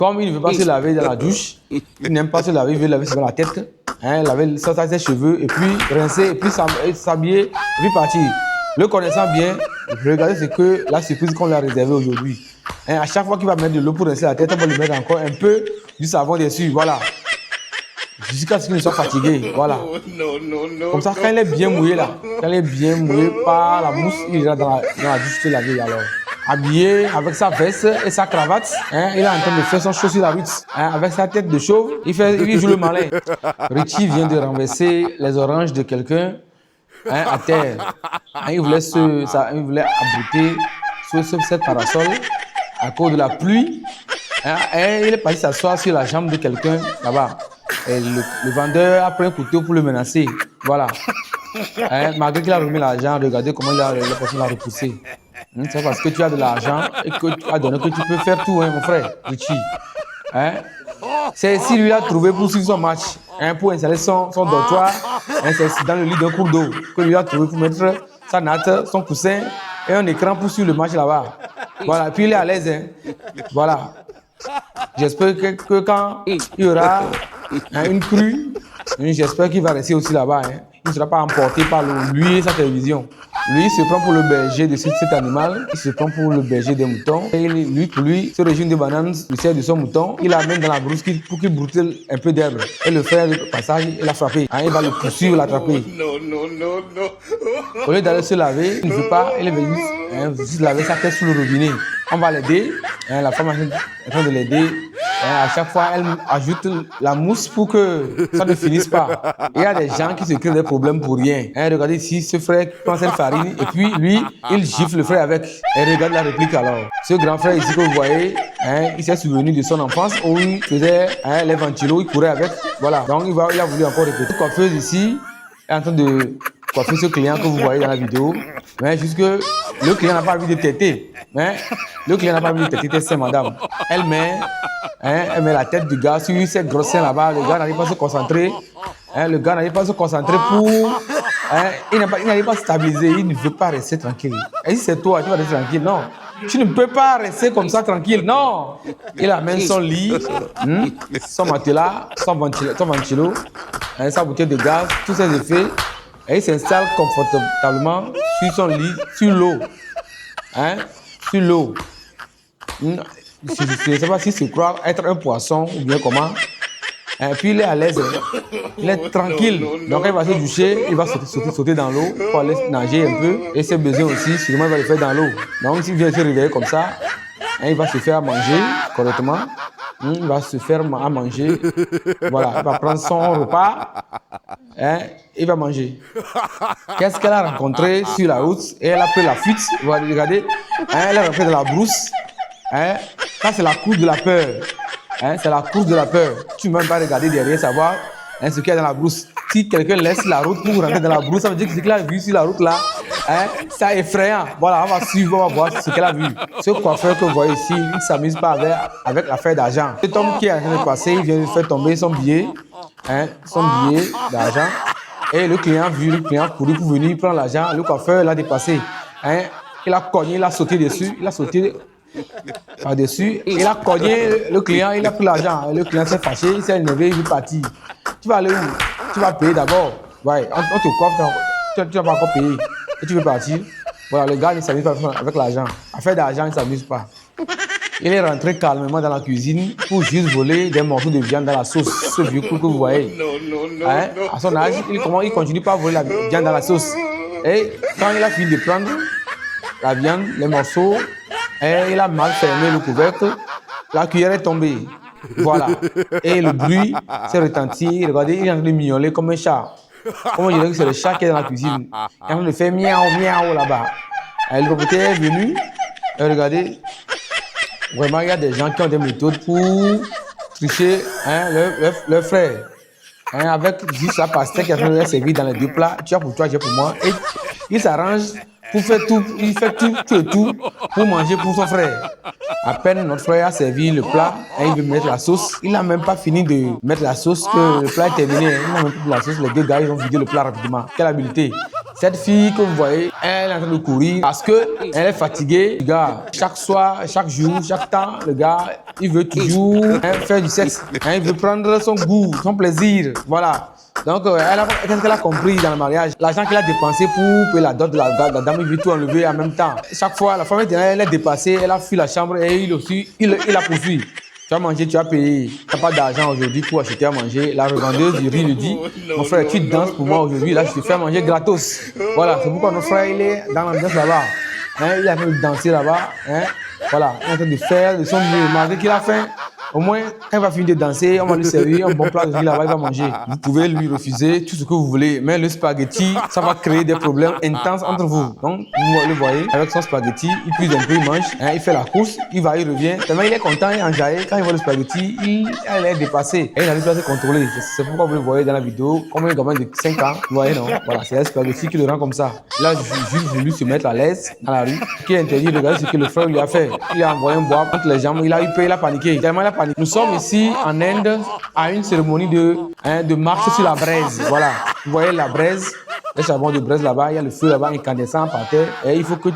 Comme il ne veut pas se laver dans la douche, il n'aime pas se laver, il veut laver sur la tête, hein, laver ses cheveux, et puis rincer, et puis s'habiller, et puis partir. Le connaissant bien, regardez ce que la surprise qu'on lui a réservée aujourd'hui. Hein, à chaque fois qu'il va mettre de l'eau pour rincer la tête, on va lui mettre encore un peu du savon dessus, voilà. Jusqu'à ce qu'il ne soit fatigué, voilà. Comme ça, quand il est bien mouillé là, quand il est bien mouillé par la mousse, il ira dans la douche se laver alors. Habillé avec sa veste et sa cravate, hein, il est en train de faire son show sur la route. Hein, avec sa tête de chauve, il joue le malin. Richie vient de renverser les oranges de quelqu'un, hein, à terre. Hein, il voulait abriter sous cette parasol à cause de la pluie. Hein, et il est parti s'asseoir sur la jambe de quelqu'un là-bas. Et le vendeur a pris un couteau pour le menacer. Voilà. Hein, malgré qu'il a remis l'argent, regardez comment la personne l'a repoussé. C'est parce que tu as de l'argent et que tu as donné que tu peux faire tout, hein, mon frère, Richie. Hein? C'est si lui a trouvé pour suivre son match, hein, pour installer son dortoir, hein, c'est dans le lit d'un cours d'eau que lui a trouvé pour mettre sa natte, son coussin et un écran pour suivre le match là-bas. Voilà, puis il est à l'aise. Hein. Voilà. J'espère que quand il y aura une crue, j'espère qu'il va rester aussi là-bas. Hein. Il ne sera pas emporté par lui et sa télévision. Lui, il se prend pour le berger de cet animal, il se prend pour le berger des moutons. Et pour lui, ce régime de bananes, il sert de son mouton, il l'amène dans la brousse pour qu'il broutille un peu d'herbe. Et le frère, le passage, il l'a frappé. Hein, il va le poursuivre, l'attraper. Au lieu d'aller se laver, il ne veut pas, il est venu se laver sa tête sous le robinet. On va l'aider, hein, la femme est en train de l'aider. À chaque fois, elle ajoute la mousse pour que ça ne finisse pas. Il y a des gens qui se créent des problèmes pour rien. Hein, regardez ici, ce frère prend cette farine et puis lui, il gifle le frère avec. Et regarde la réplique alors. Ce grand frère ici que vous voyez, hein, il s'est souvenu de son enfance où il faisait les ventilos, il courait avec. Voilà, donc il a voulu encore répéter. La coiffeuse ici est en train de coiffer ce client que vous voyez dans la vidéo. Mais jusque le client n'a pas envie de têter. Mais le client n'a pas envie de têter, c'est madame. Elle met la tête du gars sur cette grosse scène là-bas. Le gars n'arrive pas à se concentrer. Le gars n'arrive pas à se concentrer pour... il n'arrive pas à se stabiliser. Il ne veut pas rester tranquille. Et si c'est toi, tu vas rester tranquille. Non. Tu ne peux pas rester comme ça tranquille. Non. Il amène son lit, son matelas, son ventilo, sa bouteille de gaz, tous ses effets. Et il s'installe confortablement sur son lit, sur l'eau. Hein? Sur l'eau. Je ne sais pas s'il se croit être un poisson ou bien comment. Et puis il est à l'aise. Il est tranquille. Donc il va se doucher, il va sauter dans l'eau pour aller nager un peu. Et ses besoins aussi, sûrement il va le faire dans l'eau. Donc s'il vient se réveiller comme ça, il va se faire à manger correctement. Il va se faire à manger. Voilà, il va prendre son repas. Il va manger. Qu'est-ce qu'elle a rencontré sur la route? Et elle a pris la fuite. Vous regardez, elle est rentrée dans la brousse. Ça, c'est la course de la peur. C'est la course de la peur. Tu ne peux même pas regarder derrière, savoir ce qu'il y a dans la brousse. Si quelqu'un laisse la route pour rentrer dans la brousse, ça veut dire que ce qu'il a vu sur la route là, c'est effrayant. Voilà, on va suivre, on va voir ce qu'elle a vu. Ce coiffeur que vous voyez ici, il ne s'amuse pas avec l'affaire d'argent. Cet homme qui est en train de passer, il vient de faire tomber son billet d'argent. Et le client a vu, le client a couru pour venir prendre l'argent. Le coiffeur l'a dépassé. Il a cogné, il a sauté dessus, il a sauté par-dessus. Il a cogné le client, il a pris l'argent. Le client s'est fâché, il s'est énervé, il est parti. Tu vas aller où? Tu vas payer d'abord. Ouais, on te coffre, tu ne vas pas encore payer. Et tu veux partir. Voilà, le gars ne s'amuse pas avec l'argent. Affaire d'argent, il ne s'amuse pas. Il est rentré calmement dans la cuisine pour juste voler des morceaux de viande dans la sauce. Ce vieux coup que vous voyez. À son âge, il continue pas à voler la viande dans la sauce. Et quand il a fini de prendre la viande, les morceaux, il a mal fermé le couvercle, la cuillère est tombée. Voilà. Et le bruit s'est retenti. Regardez, il est en train de miauler comme un chat. Comment je dirais que c'est le chat qui est dans la cuisine. Il est en train de faire miaou, miaou là-bas. Le propriétaire est venu. Et regardez, vraiment, il y a des gens qui ont des méthodes pour tricher leur frère. Avec juste la pastèque qui est en train de servir dans les deux plats. Tu as pour toi, j'ai pour moi. Et il s'arrange pour faire tout. Il fait tout pour manger pour son frère. À peine notre frère a servi le plat et il veut mettre la sauce. Il n'a même pas fini de mettre la sauce que le plat est terminé. Il n'a même pas mis la sauce. Les deux gars, ils ont vidé le plat rapidement. Quelle habileté. Cette fille que vous voyez, elle est en train de courir parce qu'elle est fatiguée. Le gars, chaque soir, chaque jour, chaque temps, le gars, il veut toujours faire du sexe. Il veut prendre son goût, son plaisir. Voilà. Donc, qu'est-ce qu'elle a compris dans le mariage? L'argent qu'elle a dépensé pour payer la dot de la dame, il veut tout enlever en même temps. Chaque fois, la femme, elle est dépassée, elle a fui la chambre et il la poursuit. Tu as mangé, tu as payé. Tu n'as pas d'argent aujourd'hui pour acheter à manger. La revendeuse du riz lui dit, mon frère, tu danses pour moi aujourd'hui. Là, je te fais manger gratos. Voilà, c'est pourquoi notre frère, il est dans l'ambiance là-bas. Il est en train de danser là-bas. Voilà, il est en train de faire de son mieux. Malgré qu'il a faim, au moins, quand il va finir de danser, on va lui servir un bon plat de riz là-bas, il va manger. Vous pouvez lui refuser tout ce que vous voulez, mais le spaghetti, ça va créer des problèmes intenses entre vous. Donc, vous le voyez, avec son spaghetti, il puise un peu, il mange, il fait la course, il va, il revient. Tellement il est content, il est enjaillé. Quand il voit le spaghetti, il est dépassé. Et il n'arrive pas à se contrôler. C'est pourquoi vous le voyez dans la vidéo, comme un gamin de 5 ans, vous voyez, non? Voilà, c'est un spaghetti qui le rend comme ça. Là, j'ai juste voulu se mettre à l'aise dans la rue, qui est interdit de regarder ce que le frère lui a fait. Il a envoyé un bois entre les jambes, il a eu peur, il a paniqué. Tellement il a paniqué. Nous sommes ici en Inde à une cérémonie de marche sur la braise. Voilà, vous voyez la braise, le charbon de braise là-bas, il y a le feu là-bas incandescent par terre. Et il faut que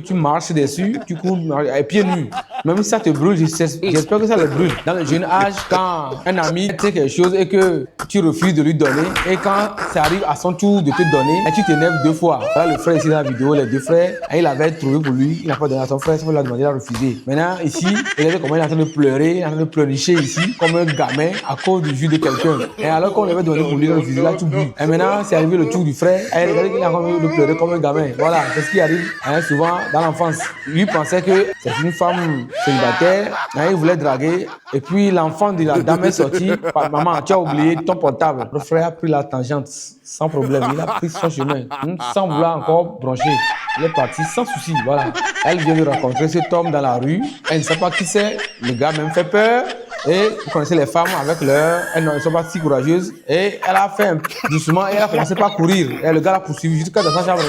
tu marches dessus, tu cours à pieds nus. Même si ça te brûle, j'espère que ça le brûle. Dans le jeune âge, quand un ami sait quelque chose et que tu refuses de lui donner, et quand ça arrive à son tour de te donner, et tu t'énerves 2 fois. Voilà le frère ici dans la vidéo, les 2 frères, il avait trouvé pour lui, il n'a pas donné à son frère, son frère l'a demandé, il a refusé. Maintenant, ici, regardez comment il est en train de pleurer, il est en train de pleurnicher ici, comme un gamin à cause du jus de quelqu'un. Et alors qu'on lui avait donné pour lui, il a refusé, il a tout bu. Et maintenant, c'est arrivé le tour du frère, et regardez qu'il est en train de pleurer comme un gamin. Voilà, c'est ce qui arrive souvent dans l'enfance. Lui pensait que c'est une femme célibataire, il voulait draguer, et puis l'enfant de la dame est sorti. Maman, tu as oublié ton portable. Le frère a pris la tangente sans problème, il a pris son chemin, sans vouloir encore broncher. Il est parti sans souci, voilà. Elle vient de rencontrer cet homme dans la rue, elle ne sait pas qui c'est, le gars même fait peur. Et vous connaissez les femmes avec elles ne sont pas si courageuses. Et elle a fait doucement et elle a commencé par courir. Et le gars l'a poursuivi jusqu'à dans sa chambre.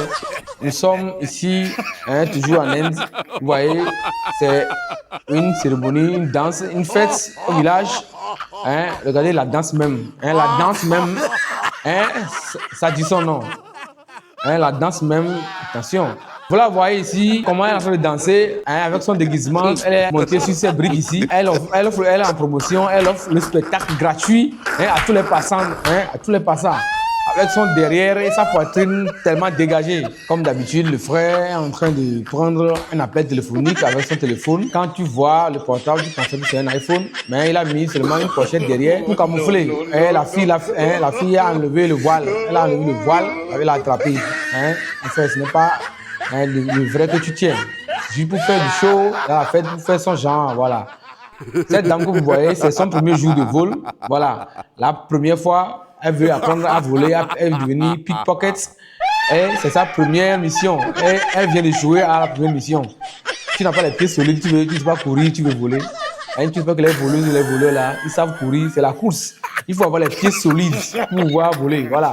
Nous sommes ici, toujours en Inde. Vous voyez, c'est une cérémonie, une danse, une fête au village. Regardez la danse même. La danse même, ça dit son nom. La danse même, attention. Vous la voyez ici, comment elle est en train de danser, avec son déguisement. Elle est montée sur ses briques ici. Elle est en promotion, elle offre le spectacle gratuit à tous les passants, avec son derrière et sa poitrine tellement dégagée. Comme d'habitude, le frère est en train de prendre un appel téléphonique avec son téléphone. Quand tu vois le portable, tu penses que c'est un iPhone, mais il a mis seulement une pochette derrière pour camoufler. Et la fille a enlevé le voile. Elle a enlevé le voile, elle l'a attrapé. En fait, ce n'est pas le vrai que tu tiens. Juste pour faire du show, elle a fait pour faire son genre, voilà. Cette dame que vous voyez, c'est son premier jour de vol. Voilà. La première fois, elle veut apprendre à voler, elle veut devenir pickpocket. Et c'est sa première mission. Et elle vient de jouer à la première mission. Tu n'as pas les pieds solides, tu ne sais pas courir, tu veux voler. Et tu sais pas que les voleuses et les voleurs là, ils savent courir, c'est la course. Il faut avoir les pieds solides pour pouvoir voler. Voilà.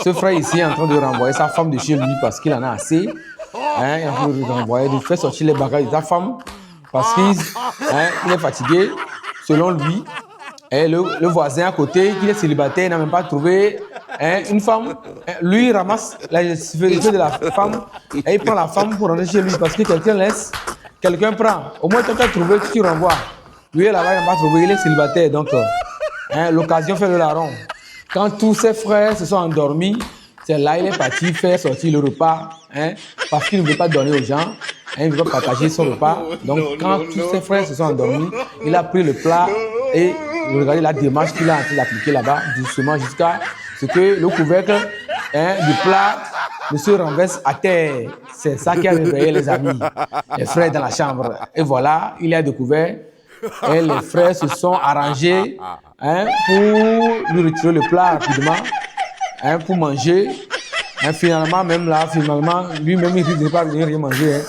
Ce frère ici est en train de renvoyer sa femme de chez lui parce qu'il en a assez. Il est en train de renvoyer, de faire sortir les bagages de sa femme parce qu'il est fatigué, selon lui. Et le voisin à côté, qui est célibataire, n'a même pas trouvé une femme. Lui, il ramasse la sécurité de la femme et il prend la femme pour rentrer chez lui parce que quelqu'un laisse, quelqu'un prend. Au moins, toi, tu as trouvé, tu renvoies. Lui, là-bas, il n'a pas trouvé, il est célibataire. Donc, l'occasion fait le larron. Quand tous ses frères se sont endormis, c'est là qu'il est parti faire sortir le repas, parce qu'il ne veut pas donner aux gens, il ne veut pas partager son repas. Donc quand tous ses frères se sont endormis, il a pris le plat et regardez la démarche qu'il a en train d'appliquer là-bas, doucement jusqu'à ce que le couvercle du plat ne se renverse à terre. C'est ça qui a réveillé les amis, les frères dans la chambre. Et voilà, il a découvert. Et les frères se sont arrangés pour lui retirer le plat rapidement, pour manger. Finalement, lui-même, il ne veut pas venir rien manger.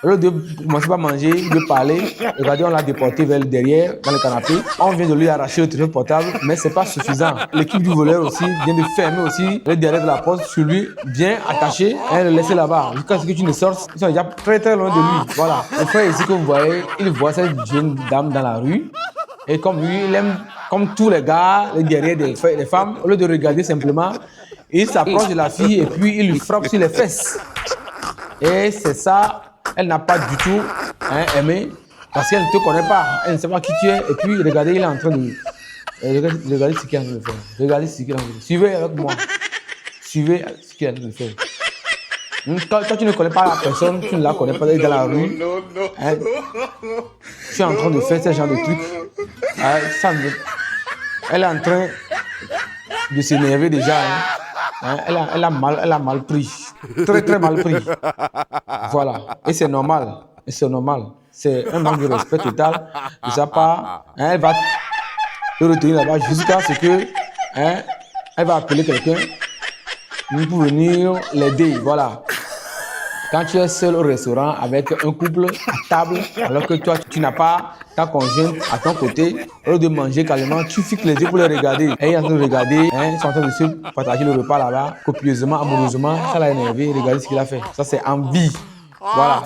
Au lieu de commencer par manger, de parler, regardez, on l'a déporté vers le derrière, dans le canapé. On vient de lui arracher le téléphone portable, mais ce n'est pas suffisant. L'équipe du voleur aussi vient de fermer aussi le derrière de la porte sur lui, bien attaché, et le laisser là-bas. Jusqu'à ce que tu ne sortes, ils sont déjà très très loin de lui. Voilà. Le frère ici que vous voyez, il voit cette jeune dame dans la rue. Et comme lui, il aime, comme tous les gars, les guerriers des femmes, au lieu de regarder simplement, il s'approche de la fille et puis il lui frappe sur les fesses. Et c'est ça, elle n'a pas du tout aimé parce qu'elle ne te connaît pas, elle ne sait pas qui tu es. Et puis, regardez, il est en train de. Regardez ce qu'il est en train de faire. Regardez ce qu'il est en train de faire. Suivez avec moi. Suivez ce qu'il est en train de faire. Quand tu ne connais pas la personne, tu ne la connais pas dans la rue. Hein, tu es en train de faire ce genre de trucs. Elle est en train de s'énerver déjà. Elle a mal pris. Très, très mal pris. Voilà. Et c'est normal. C'est un manque de respect total de sa part. Elle va te retenir là-bas jusqu'à ce que elle va appeler quelqu'un pour venir l'aider. Voilà. Quand tu es seul au restaurant avec un couple à table, alors que toi, tu n'as pas ta conjointe à ton côté, au lieu de manger calmement, tu fixes les yeux pour les regarder. Et ils sont en train de regarder, ils sont en train de se partager le repas là-bas, copieusement, amoureusement. Ça l'a énervé, regardez ce qu'il a fait. Ça, c'est envie. Voilà.